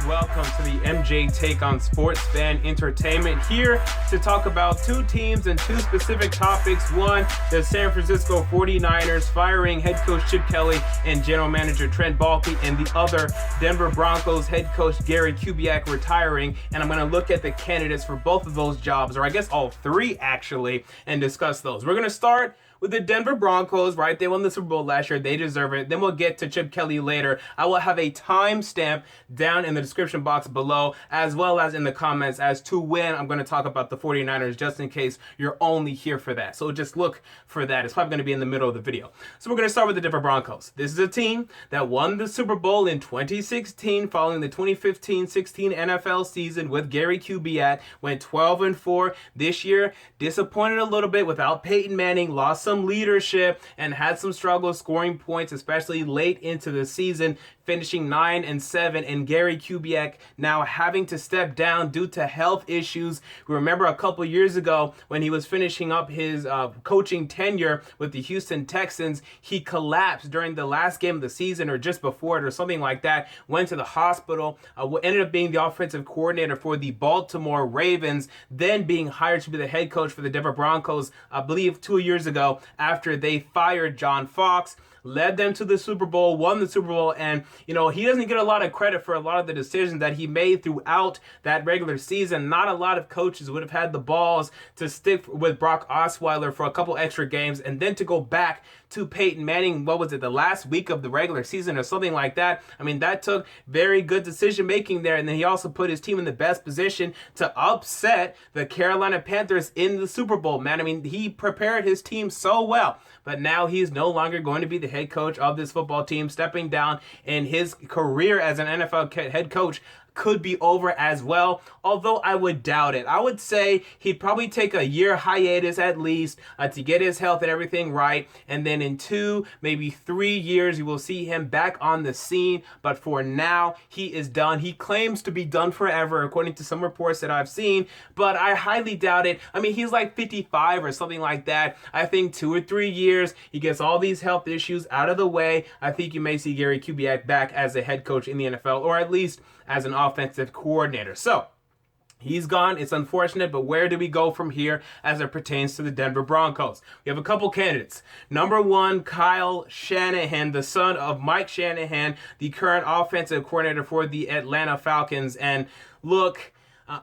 welcome to the MJ Take on Sports Fan Entertainment, here to talk about two teams and two specific topics. One, the San Francisco 49ers firing head coach Chip Kelly and general manager Trent Baalke, and the other, Denver Broncos head coach Gary Kubiak retiring. And I'm going to look at the candidates for both of those jobs, or I guess all three actually, and discuss those. We're going to start with the Denver Broncos, right? They won the Super Bowl last year. They deserve it. Then we'll get to Chip Kelly later. I will have a timestamp down in the description box below, as well as in the comments as to when I'm going to talk about the 49ers, just in case you're only here for that. So just look for that. It's probably going to be in the middle of the video. So we're going to start with the Denver Broncos. This is a team that won the Super Bowl in 2016 following the 2015-16 NFL season with Gary Kubiak. Went 12-4 this year. Disappointed a little bit without Peyton Manning. Lost some leadership and had some struggles scoring points, especially late into the season, finishing 9-7, and Gary Kubiak now having to step down due to health issues. We remember a couple years ago when he was finishing up his coaching tenure with the Houston Texans, he collapsed during the last game of the season or just before it or something like that, went to the hospital, ended up being the offensive coordinator for the Baltimore Ravens, then being hired to be the head coach for the Denver Broncos, I believe 2 years ago, after they fired John Fox. Led them to the Super Bowl, won the Super Bowl, and, he doesn't get a lot of credit for a lot of the decisions that he made throughout that regular season. Not a lot of coaches would have had the balls to stick with Brock Osweiler for a couple extra games and then to go back to Peyton Manning, the last week of the regular season or something like that. I mean, that took very good decision-making there, and then he also put his team in the best position to upset the Carolina Panthers in the Super Bowl, man. I mean, he prepared his team so well, but now he's no longer going to be the head coach of this football team, stepping down, and his career as an NFL head coach could be over as well, although I would doubt it. I would say he'd probably take a year hiatus at least to get his health and everything right, and then in 2, maybe 3 years, you will see him back on the scene, but for now, he is done. He claims to be done forever, according to some reports that I've seen, but I highly doubt it. I mean, he's like 55 or something like that. I think 2 or 3 years, he gets all these health issues out of the way. I think you may see Gary Kubiak back as a head coach in the NFL, or at least as an offensive coordinator. So he's gone. It's unfortunate, but where do we go from here as it pertains to the Denver Broncos? We have a couple candidates. Number one, Kyle Shanahan, the son of Mike Shanahan, the current offensive coordinator for the Atlanta Falcons. And look,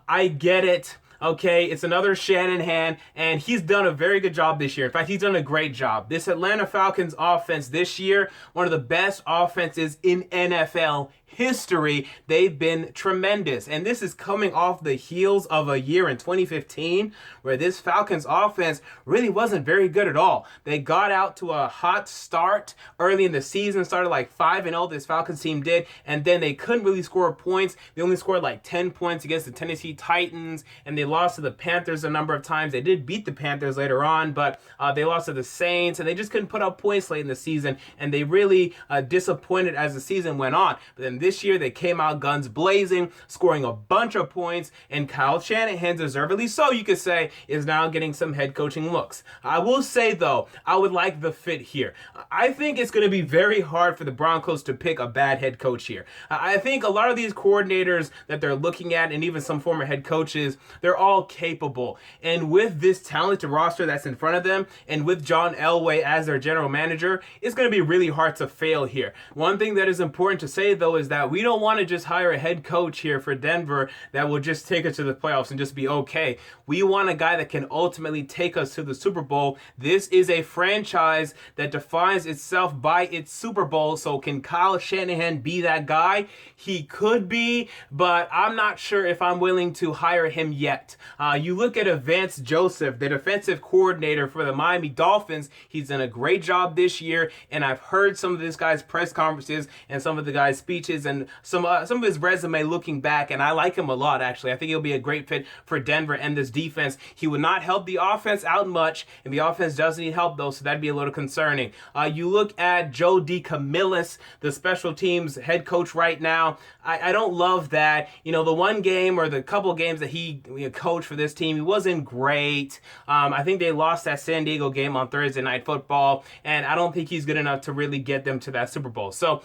I get it. Okay, it's another Shanahan, and he's done a very good job this year. In fact, he's done a great job. This Atlanta Falcons offense this year, one of the best offenses in NFL history. They've been tremendous, and this is coming off the heels of a year in 2015 where this Falcons offense really wasn't very good at all. They got out to a hot start early in the season, started like 5-0, this Falcons team did, and then they couldn't really score points. They only scored like 10 points against the Tennessee Titans, and they lost to the Panthers a number of times. They did beat the Panthers later on, but they lost to the Saints, and they just couldn't put up points late in the season, and they really disappointed as the season went on. But then this year, they came out guns blazing, scoring a bunch of points, and Kyle Shanahan, deservedly so, you could say, is now getting some head coaching looks. I will say, though, I would like the fit here. I think it's going to be very hard for the Broncos to pick a bad head coach here. I think a lot of these coordinators that they're looking at, and even some former head coaches, they're all capable. And with this talented roster that's in front of them, and with John Elway as their general manager, it's going to be really hard to fail here. One thing that is important to say, though, is that we don't want to just hire a head coach here for Denver that will just take us to the playoffs and just be okay. We want a guy that can ultimately take us to the Super Bowl. This is a franchise that defines itself by its Super Bowl. So can Kyle Shanahan be that guy? He could be, but I'm not sure if I'm willing to hire him yet. You look at Vance Joseph, the defensive coordinator for the Miami Dolphins. He's done a great job this year, and I've heard some of this guy's press conferences and some of the guy's speeches and some of his resume looking back, and I like him a lot, actually. I think he'll be a great fit for Denver and this defense. He would not help the offense out much, and the offense does need help, though, so that'd be a little concerning. You look at Joe DeCamillis, the special teams head coach right now. I don't love that. The one game or the couple games that he coached for this team, he wasn't great. I think they lost that San Diego game on Thursday Night Football, and I don't think he's good enough to really get them to that Super Bowl. So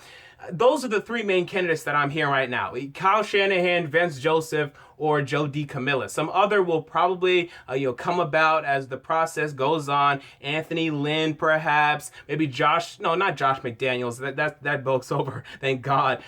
those are the three main candidates that I'm hearing right now. Kyle Shanahan, Vance Joseph, or Joe DeCamillis. Some other will probably come about as the process goes on. Anthony Lynn, perhaps. Maybe not Josh McDaniels. That book's over. Thank God.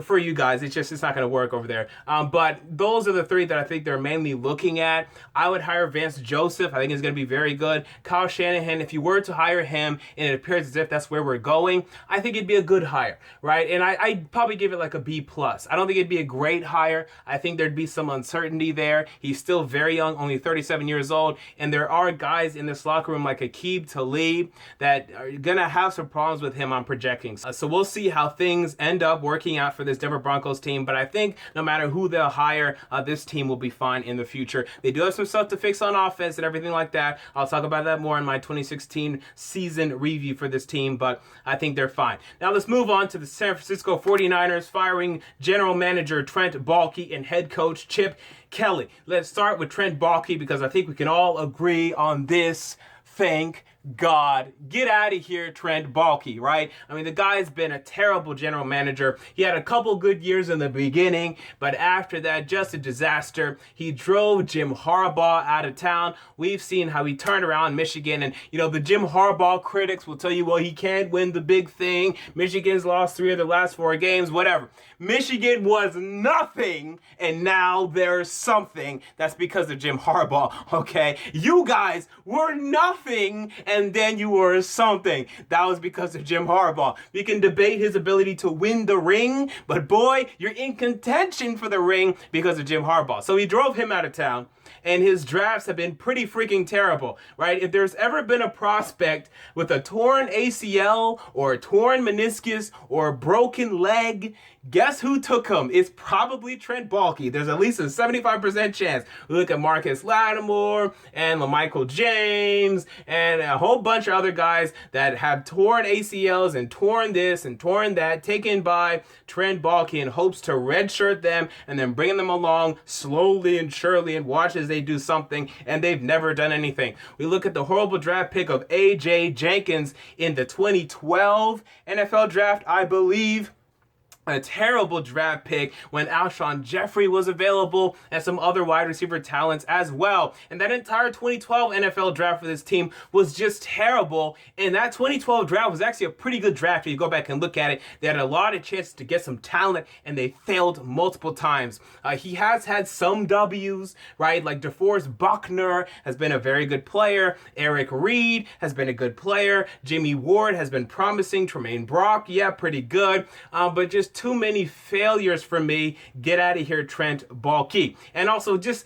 For you guys, it's not going to work over there. But those are the three that I think they're mainly looking at. I would hire Vance Joseph. I think he's going to be very good. Kyle Shanahan, if you were to hire him and it appears as if that's where we're going, I think it'd be a good hire, right? And I'd probably give it like a B+. I don't think it'd be a great hire. I think there'd be some uncertainty there. He's still very young, only 37 years old, and there are guys in this locker room like Aqib Talib that are gonna have some problems with him on projecting. So we'll see how things end up working out for this Denver Broncos team, but I think no matter who they'll hire, this team will be fine in the future. They do have some stuff to fix on offense and everything like that. I'll talk about that more in my 2016 season review for this team, but I think they're fine. Now let's move on to the San Francisco 49ers firing general manager Trent Baalke and head coach Chip Kelly. Let's start with Trent Baalke because I think we can all agree on this. Thank God. Get out of here, Trent Baalke, right? I mean, the guy's been a terrible general manager. He had a couple good years in the beginning, but after that, just a disaster. He drove Jim Harbaugh out of town. We've seen how he turned around Michigan, and, the Jim Harbaugh critics will tell you, well, he can't win the big thing. Michigan's lost 3 of the last 4 games, whatever. Michigan was nothing, and now there's something. That's because of Jim Harbaugh, okay? You guys were nothing, and then you were something. That was because of Jim Harbaugh. We can debate his ability to win the ring, but boy, you're in contention for the ring because of Jim Harbaugh. So he drove him out of town, and his drafts have been pretty freaking terrible, right? If there's ever been a prospect with a torn ACL or a torn meniscus or a broken leg, guess who took him? It's probably Trent Baalke. There's at least a 75% chance. We look at Marcus Lattimore and LaMichael James and a whole bunch of other guys that have torn ACLs and torn this and torn that, taken by Trent Baalke in hopes to redshirt them and then bring them along slowly and surely and watch as they do something, and they've never done anything. We look at the horrible draft pick of A.J. Jenkins in the 2012 NFL draft, I believe. A terrible draft pick when Alshon Jeffrey was available and some other wide receiver talents as well. And that entire 2012 NFL draft for this team was just terrible. And that 2012 draft was actually a pretty good draft. If you go back and look at it, they had a lot of chances to get some talent and they failed multiple times. He has had some W's, right? Like DeForest Buckner has been a very good player. Eric Reed has been a good player. Jimmy Ward has been promising. Tremaine Brock, yeah, pretty good. But just too many failures for me. Get out of here, Trent Baalke. And also just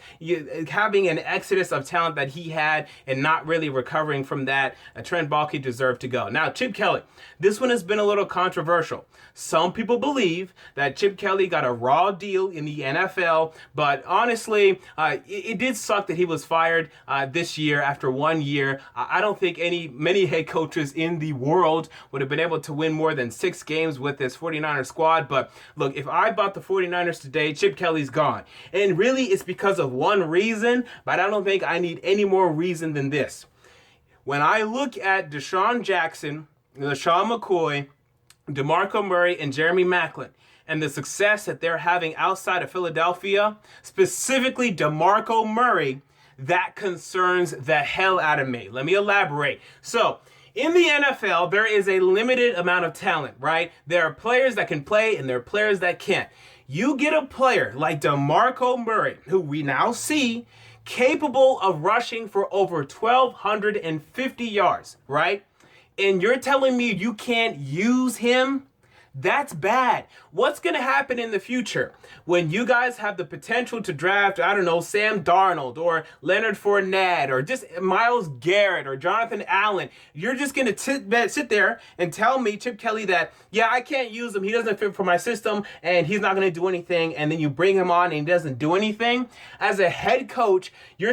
having an exodus of talent that he had and not really recovering from that, Trent Baalke deserved to go. Now, Chip Kelly. This one has been a little controversial. Some people believe that Chip Kelly got a raw deal in the NFL, but honestly, it did suck that he was fired this year after 1 year. I don't think many head coaches in the world would have been able to win more than 6 games with this 49er squad. But look, if I bought the 49ers today, Chip Kelly's gone. And really, it's because of one reason, but I don't think I need any more reason than this. When I look at Deshaun Jackson, LaShawn McCoy, DeMarco Murray, and Jeremy Maclin, and the success that they're having outside of Philadelphia, specifically DeMarco Murray, that concerns the hell out of me. Let me elaborate. So, in the NFL, there is a limited amount of talent, right? There are players that can play and there are players that can't. You get a player like DeMarco Murray, who we now see capable of rushing for over 1,250 yards, right? And you're telling me you can't use him? That's bad. What's going to happen in the future when you guys have the potential to draft, I don't know, Sam Darnold or Leonard Fournette or just Myles Garrett or Jonathan Allen? You're just going to sit there and tell me, Chip Kelly, that, yeah, I can't use him. He doesn't fit for my system and he's not going to do anything. And then you bring him on and he doesn't do anything. As a head coach, your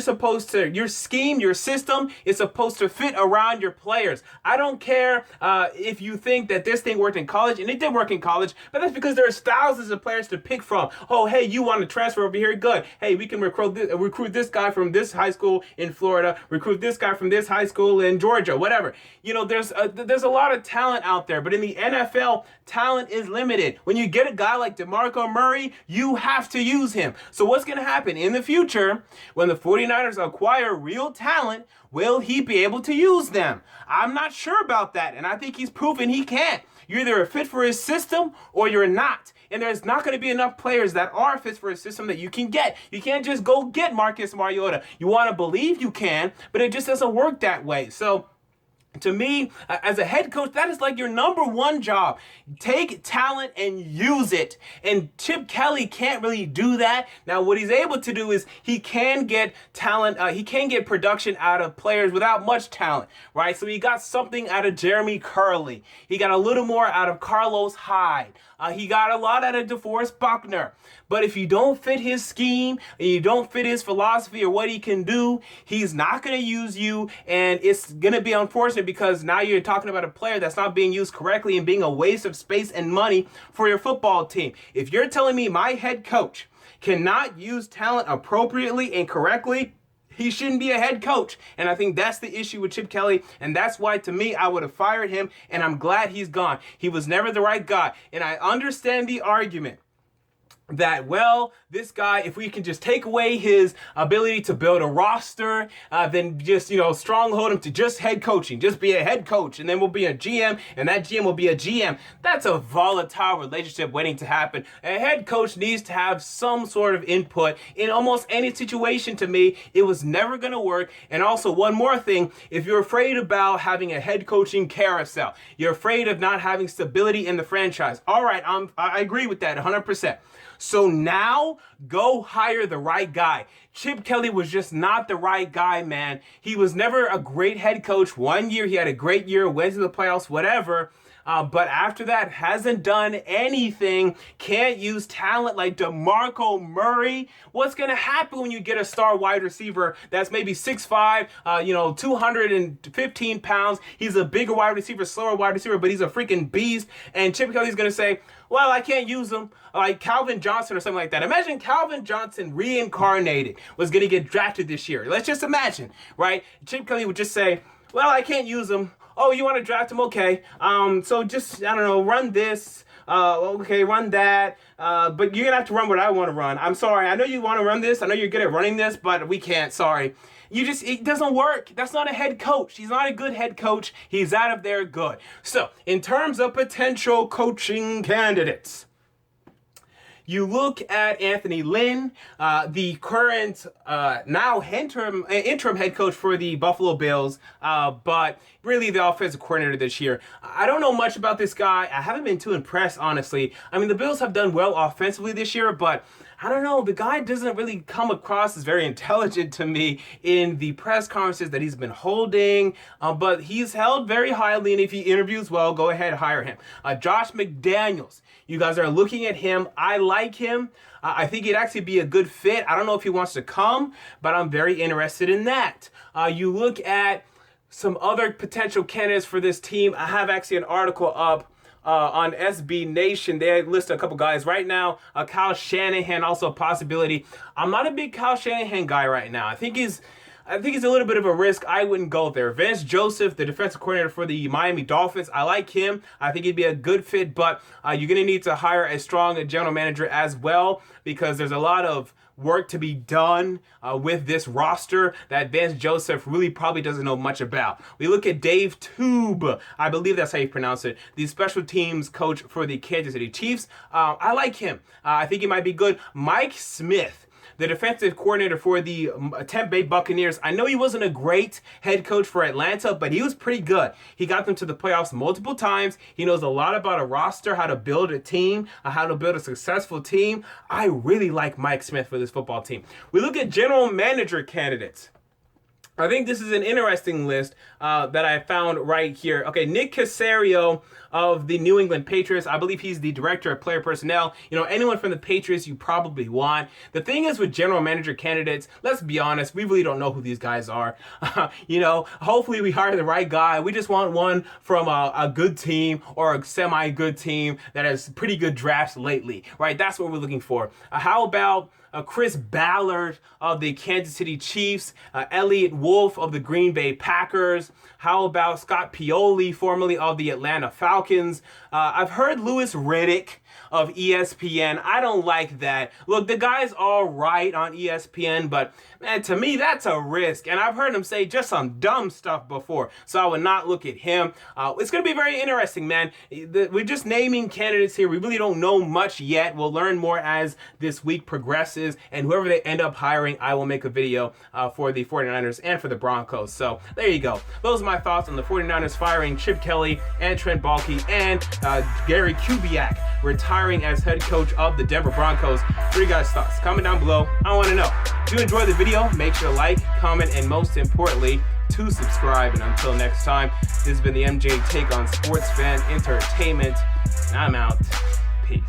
scheme, your system is supposed to fit around your players. I don't care if you think that this thing worked in college, and it did did work in college, but that's because there's thousands of players to pick from. Oh, hey, you want to transfer over here? Good. Hey, we can recruit this guy from this high school in Florida, recruit this guy from this high school in Georgia, whatever. You know, there's a lot of talent out there, but in the NFL, talent is limited. When you get a guy like DeMarco Murray, you have to use him. So what's going to happen in the future when the 49ers acquire real talent? Will he be able to use them? I'm not sure about that, and I think he's proven he can't. You're either a fit for his system or you're not. And there's not going to be enough players that are fit for his system that you can get. You can't just go get Marcus Mariota. You want to believe you can, but it just doesn't work that way. So to me, as a head coach, that is like your number one job. Take talent and use it. And Chip Kelly can't really do that. Now, what he's able to do is he can get talent. He can get production out of players without much talent, right? So he got something out of Jeremy Curley. He got a little more out of Carlos Hyde. He got a lot out of DeForest Buckner. But if you don't fit his scheme and you don't fit his philosophy or what he can do, he's not going to use you. And it's going to be unfortunate because now you're talking about a player that's not being used correctly and being a waste of space and money for your football team. If you're telling me my head coach cannot use talent appropriately and correctly, he shouldn't be a head coach. And I think that's the issue with Chip Kelly. And that's why, to me, I would have fired him. And I'm glad he's gone. He was never the right guy. And I understand the argument that, well, this guy, if we can just take away his ability to build a roster, then just, stronghold him to just head coaching, just be a head coach, and then we'll be a GM, and that GM will be a GM. That's a volatile relationship waiting to happen. A head coach needs to have some sort of input in almost any situation. To me, it was never going to work. And also, one more thing, if you're afraid about having a head coaching carousel, you're afraid of not having stability in the franchise. All right, I agree with that 100%. So now go hire the right guy. Chip Kelly was just not the right guy, man. He was never a great head coach. 1 year, he had a great year, went to the playoffs, whatever. But after that, hasn't done anything. Can't use talent like DeMarco Murray. What's going to happen when you get a star wide receiver that's maybe 6'5", 215 pounds? He's a bigger wide receiver, slower wide receiver, but he's a freaking beast. And Chip Kelly's going to say, well, I can't use him, like Calvin Johnson or something like that. Imagine Calvin Johnson reincarnated was going to get drafted this year. Let's just imagine, right? Chip Kelly would just say, well, I can't use him. Oh, you want to draft him? Okay. So just, run this. Okay, run that. But you're going to have to run what I want to run. I'm sorry. I know you want to run this. I know you're good at running this, but we can't. Sorry. It doesn't work. That's not a head coach. He's not a good head coach. He's out of there good. So, in terms of potential coaching candidates, you look at Anthony Lynn, the current now interim head coach for the Buffalo Bills, but really the offensive coordinator this year. I don't know much about this guy. I haven't been too impressed, honestly. I mean, the Bills have done well offensively this year, but I don't know. The guy doesn't really come across as very intelligent to me in the press conferences that he's been holding, but he's held very highly, and if he interviews well, go ahead, hire him. Josh McDaniels, you guys are looking at him. I like him. I think he'd actually be a good fit. I don't know if he wants to come, but I'm very interested in that. You look at some other potential candidates for this team. I have actually an article up on SB Nation. They list a couple guys right now. Kyle Shanahan, also a possibility. I'm not a big Kyle Shanahan guy right now. I think he's a little bit of a risk. I wouldn't go there. Vance Joseph, the defensive coordinator for the Miami Dolphins, I like him. I think he'd be a good fit, but you're going to need to hire a strong general manager as well, because there's a lot of work to be done with this roster that Vance Joseph really probably doesn't know much about. We look at Dave Tube, I believe that's how you pronounce it, the special teams coach for the Kansas City Chiefs. I like him. I think he might be good. Mike Smith, the defensive coordinator for the Tampa Bay Buccaneers. I know he wasn't a great head coach for Atlanta, but he was pretty good. He got them to the playoffs multiple times. He knows a lot about a roster, how to build a team, how to build a successful team. I really like Mike Smith for this football team. We look at general manager candidates. I think this is an interesting list that I found right here. Okay, Nick Caserio of the New England Patriots. I believe he's the director of player personnel. You know, anyone from the Patriots you probably want. The thing is with general manager candidates, let's be honest, we really don't know who these guys are. You know, hopefully we hire the right guy. We just want one from a good team or a semi-good team that has pretty good drafts lately, right? That's what we're looking for. How about Chris Ballard of the Kansas City Chiefs, Elliott Wolf of the Green Bay Packers. How about Scott Pioli, formerly of the Atlanta Falcons? I've heard Louis Riddick of ESPN. I don't like that. Look, the guy's all right on ESPN, but man, to me, that's a risk. And I've heard him say just some dumb stuff before, so I would not look at him. It's going to be very interesting, man. We're just naming candidates here. We really don't know much yet. We'll learn more as this week progresses, and whoever they end up hiring, I will make a video for the 49ers and for the Broncos. So there you go. Those are my thoughts on the 49ers firing Chip Kelly and Trent Baalke and Gary Kubiak retiring as head coach of the Denver Broncos. What are you guys' thoughts? Comment down below. I want to know. If you enjoyed the video, make sure to like, comment, and most importantly, to subscribe. And until next time, this has been the MJ Take on Sports Fan Entertainment. And I'm out. Peace.